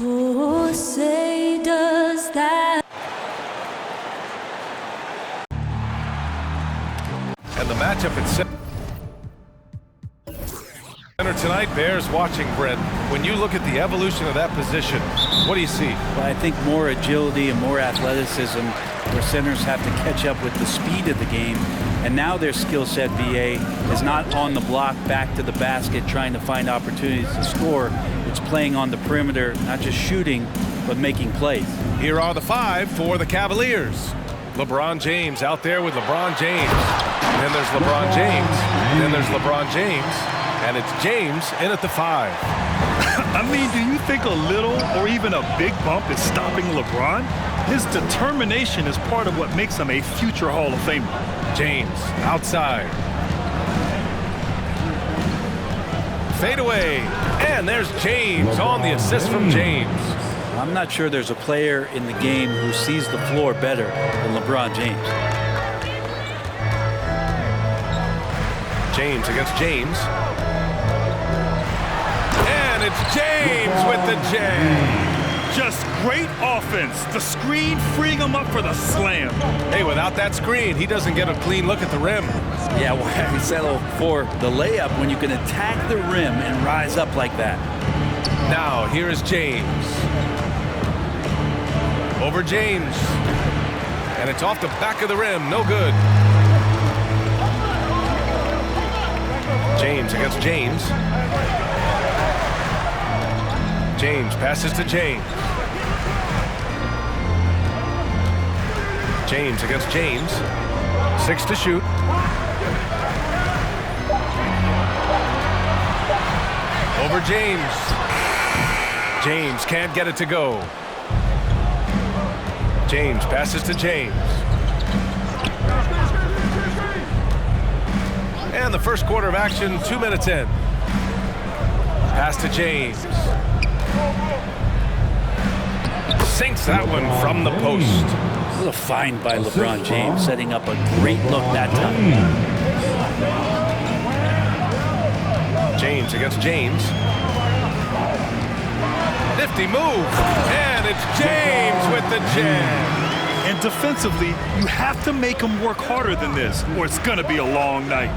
Oh, say does that. And the matchup at center tonight bears watching, Brent. When you look at the evolution of that position, what do you see? Well, I think more agility and more athleticism, where centers have to catch up with the speed of the game. And now their skill set, BA, is not on the block back to the basket trying to find opportunities to score. It's playing on the perimeter, not just shooting, but making plays. Here are the five for the Cavaliers. LeBron James out there with LeBron James. Then there's LeBron James. Then there's LeBron James. And it's James in at the five. I mean, do you think a little or even a big bump is stopping LeBron? His determination is part of what makes him a future Hall of Famer. James outside. Fade away. And there's James on the assist from James. I'm not sure there's a player in the game who sees the floor better than LeBron James. James against James. And it's James with the jam. Just great offense. The screen freeing him up for the slam. Hey, without that screen, he doesn't get a clean look at the rim. Yeah, why have you settle for the layup when you can attack the rim and rise up like that? Now, here is James. Over James. And it's off the back of the rim. No good. James against James. James passes to James. James against James. 6 to shoot. Over James. James can't get it to go. James passes to James. And the first quarter of action, 2 minutes in. Pass to James. Sinks that one from the post. A little find by LeBron James, setting up a great look that time. James against James. Nifty move. And it's James with the jam. And defensively, you have to make him work harder than this, or it's going to be a long night.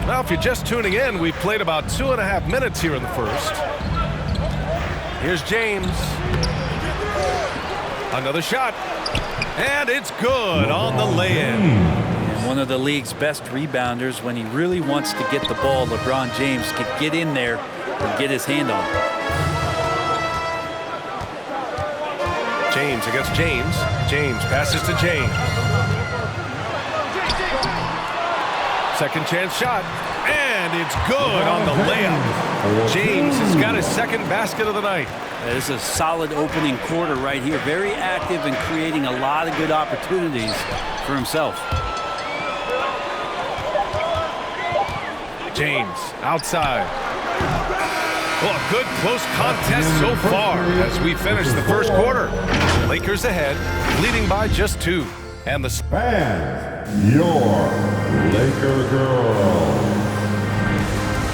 Well, if you're just tuning in, we've played about 2.5 minutes here in the first. Here's James. Another shot. And it's good on the lay-in. One of the league's best rebounders. When he really wants to get the ball, LeBron James can get in there and get his hand on it. James against James. James passes to James. Second chance shot. And it's good on the layup. James has got his second basket of the night. This is a solid opening quarter right here. Very active and creating a lot of good opportunities for himself. James outside. Well, a good close contest so far as we finish the first quarter. Lakers ahead, leading by just 2. And the fans, your Laker girl.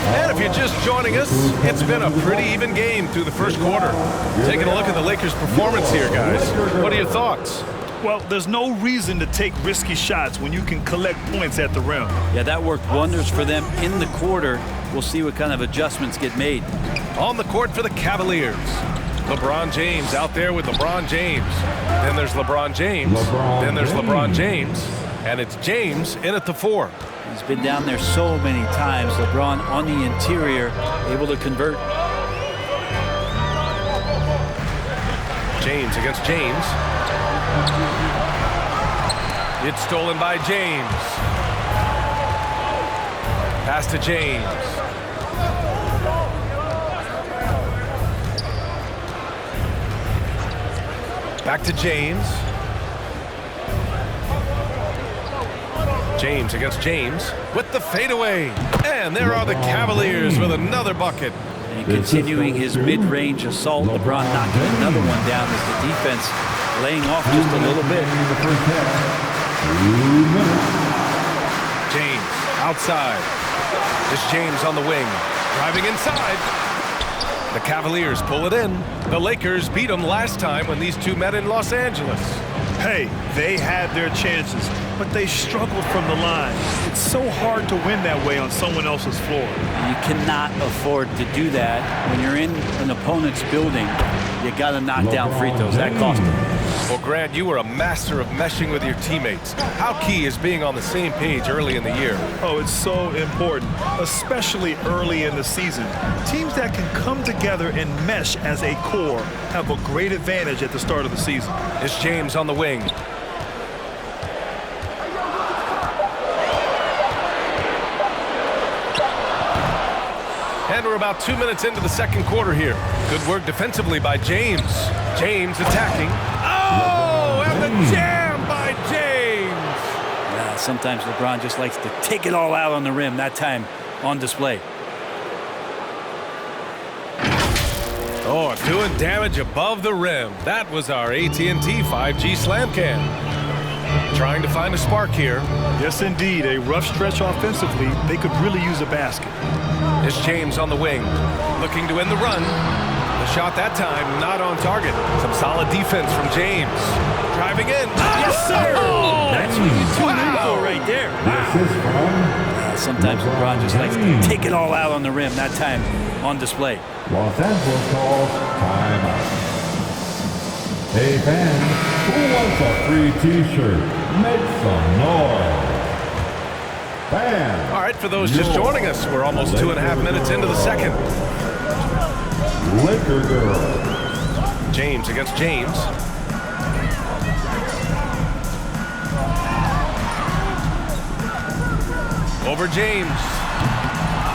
And if you're just joining us, it's been a pretty even game through the first quarter. Taking a look at the Lakers' performance here, guys. What are your thoughts? Well, there's no reason to take risky shots when you can collect points at the rim. Yeah, that worked wonders for them in the quarter. We'll see what kind of adjustments get made. On the court for the Cavaliers. LeBron James out there with LeBron James. Then there's LeBron James. Then there's LeBron James. And it's James in at the 4. He's been down there so many times. LeBron on the interior, able to convert. James against James. It's stolen by James. Pass to James. Back to James. James against James with the fadeaway. And there are the Cavaliers with another bucket. And continuing his mid-range assault, LeBron knocking another one down as the defense laying off just a little bit. James outside. This James on the wing. Driving inside. The Cavaliers pull it in. The Lakers beat them last time when these two met in Los Angeles. Hey, they had their chances, but they struggled from the line. It's so hard to win that way on someone else's floor. You cannot afford to do that when you're in an opponent's building. You got to knock down free throws. That cost them. Well, Grant, you were a master of meshing with your teammates. How key is being on the same page early in the year? Oh, it's so important, especially early in the season. Teams that can come together and mesh as a core have a great advantage at the start of the season. It's James on the wing. And we're about 2 minutes into the second quarter here. Good work defensively by James. James attacking. Oh, and the jam by James. Yeah, sometimes LeBron just likes to take it all out on the rim. That time on display. Oh, doing damage above the rim. That was our AT&T 5G slam cam. Trying to find a spark here. Yes, indeed. A rough stretch offensively. They could really use a basket. It's James on the wing, looking to win the run. The shot that time not on target. Some solid defense from James. Driving in. Yes, sir! Oh, that's what you tune in for right there. Sometimes LeBron just likes to take it all out on the rim. That time on display. Los Angeles calls timeout. Hey fans, who wants a free t-shirt? Make some noise. Fans. All right, for those just joining us, we're almost 2.5 minutes into the second. Laker girl. James against James. Over James.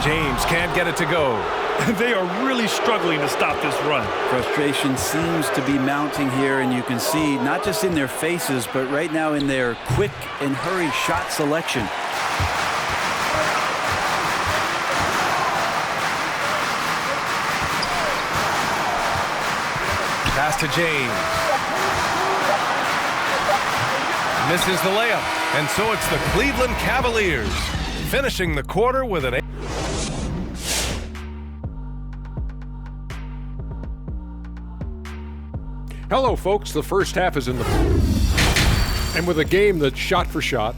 James can't get it to go. They are really struggling to stop this run. Frustration seems to be mounting here, and you can see not just in their faces, but right now in their quick and hurry shot selection. Pass to James. Misses the layup. And so it's the Cleveland Cavaliers finishing the quarter with an 8. Hello, folks. The first half is in the... And with a game that's shot for shot,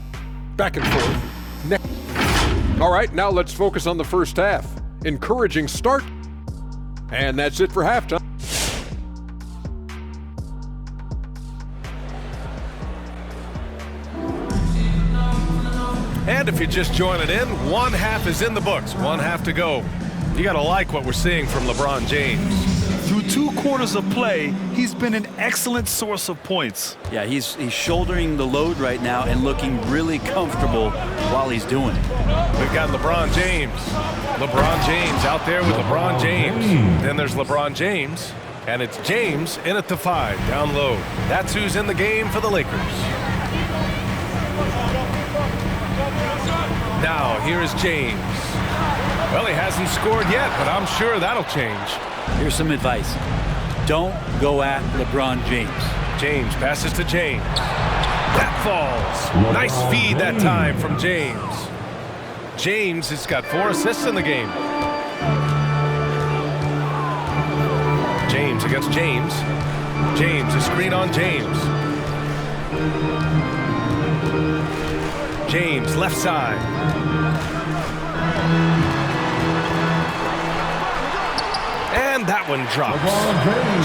back and forth. All right, now let's focus on the first half. Encouraging start. And that's it for halftime. And if you're just joining in, one half is in the books. One half to go. You got to like what we're seeing from LeBron James. Through 2 quarters of play, he's been an excellent source of points. Yeah, he's shouldering the load right now and looking really comfortable while he's doing it. We've got LeBron James. LeBron James out there with LeBron James. Then there's LeBron James. And it's James in at the 5, down low. That's who's in the game for the Lakers. Now, here is James. Well, he hasn't scored yet, but I'm sure that'll change. Here's some advice. Don't go at LeBron James. James passes to James. That falls. Nice feed that time from James. James has got 4 assists in the game. James against James. James, a screen on James. James, left side. And that one drops.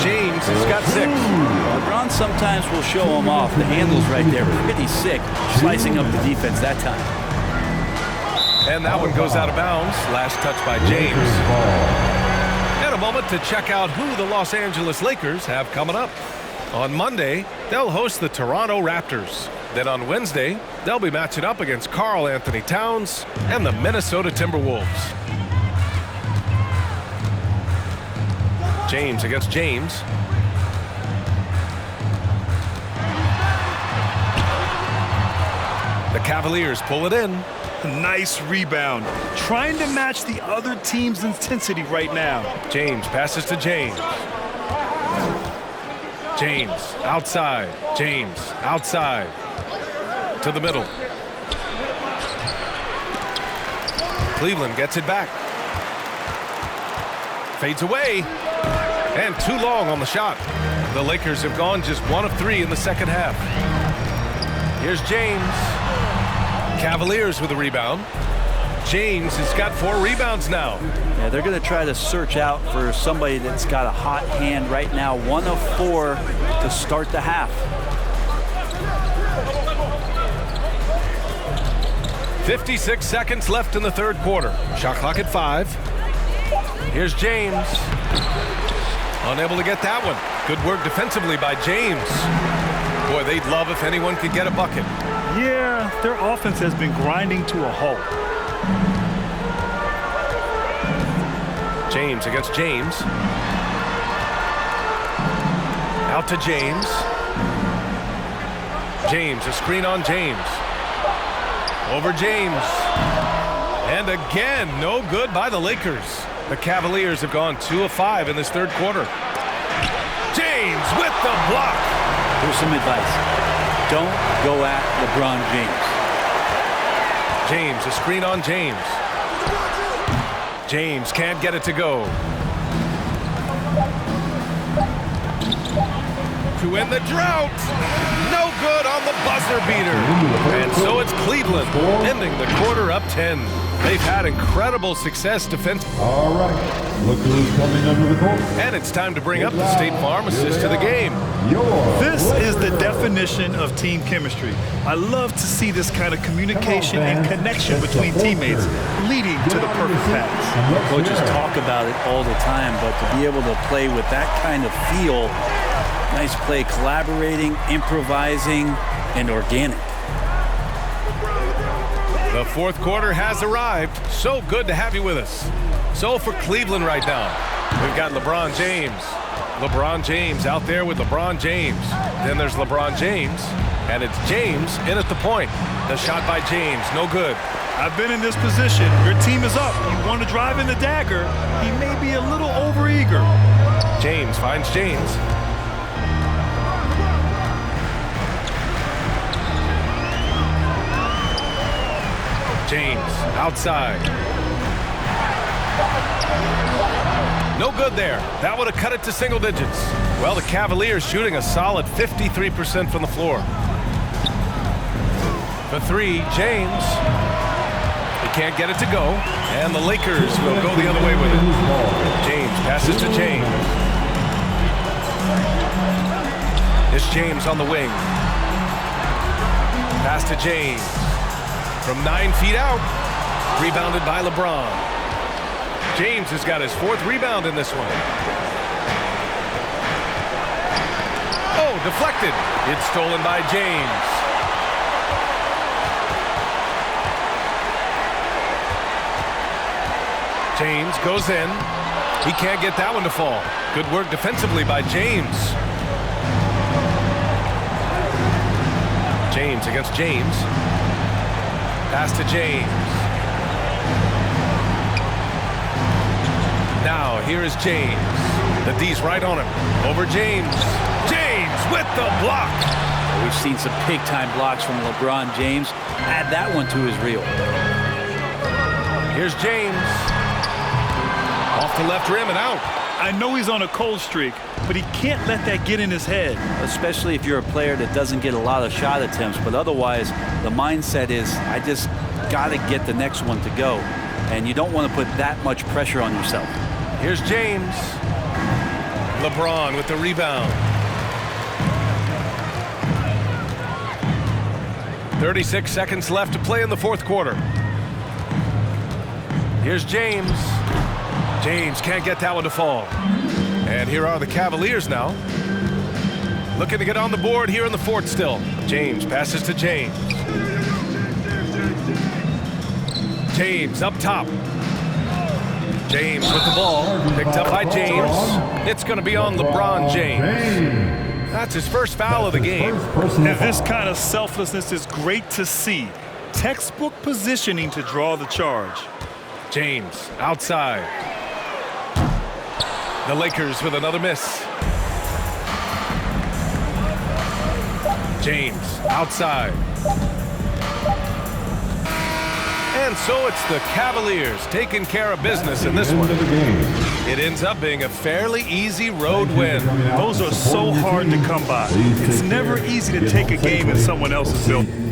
James has got 6. LeBron sometimes will show him off. The handle's right there. Pretty sick. Slicing up the defense that time. And that one goes out of bounds. Last touch by James. And a moment to check out who the Los Angeles Lakers have coming up. On Monday, they'll host the Toronto Raptors. Then on Wednesday, they'll be matching up against Karl Anthony Towns and the Minnesota Timberwolves. James against James. The Cavaliers pull it in. Nice rebound. Trying to match the other team's intensity right now. James passes to James. James outside. James outside. To the middle. Cleveland gets it back. Fades away. And too long on the shot. The Lakers have gone just 1 of 3 in the second half. Here's James. Cavaliers with a rebound. James has got 4 rebounds now. Yeah, they're going to try to search out for somebody that's got a hot hand right now. 1 of 4 to start the half. 56 seconds left in the third quarter. Shot clock at 5. Here's James. Unable to get that one. Good work defensively by James. Boy, they'd love if anyone could get a bucket. Yeah, their offense has been grinding to a halt. James against James. Out to James. James, a screen on James. Over James. And again, no good by the Lakers. The Cavaliers have gone 2 of 5 in this third quarter. James with the block. Here's some advice. Don't go at LeBron James. James, a screen on James. James can't get it to go. To end the drought. No good on the buzzer beater. And so it's Cleveland ending the quarter up 10. They've had incredible success defensively. All right, look who's coming under the court. And it's time to bring up the State Farm assist to the game. This is the definition of team chemistry. I love to see this kind of communication and connection between teammates leading to the perfect pass. Coaches talk about it all the time, but to be able to play with that kind of feel, nice play, collaborating, improvising, and organic. The fourth quarter has arrived. So good to have you with us. So for Cleveland right now, we've got LeBron James. LeBron James out there with LeBron James. Then there's LeBron James, and it's James in at the point. The shot by James, no good. I've been in this position. Your team is up. You want to drive in the dagger. He may be a little overeager. James finds James. James outside. No good there. That would have cut it to single digits. Well, the Cavaliers shooting a solid 53% from the floor. For 3, James. He can't get it to go. And the Lakers will go the other way with it. James passes to James. It's James on the wing. Pass to James. From 9 feet out, rebounded by LeBron. James has got his 4th rebound in this one. Oh, deflected. It's stolen by James. James goes in. He can't get that one to fall. Good work defensively by James. James against James. Pass to James. Now, here is James. The D's right on him. Over James. James with the block. We've seen some big-time blocks from LeBron James. Add that one to his reel. Here's James. Off the left rim and out. I know he's on a cold streak, but he can't let that get in his head. Especially if you're a player that doesn't get a lot of shot attempts, but otherwise the mindset is, I just got to get the next one to go. And you don't want to put that much pressure on yourself. Here's James. LeBron with the rebound. 36 seconds left to play in the fourth quarter. Here's James. James can't get that one to fall. And here are the Cavaliers now. Looking to get on the board here in the fourth still. James passes to James. James up top. James with the ball. Picked up by James. It's going to be on LeBron James. That's his first foul of the game. And this kind of selflessness is great to see. Textbook positioning to draw the charge. James outside. The Lakers with another miss. James outside. And so it's the Cavaliers taking care of business in this one. It ends up being a fairly easy road win. Those are so hard to come by. It's never easy to take a game in someone else's building.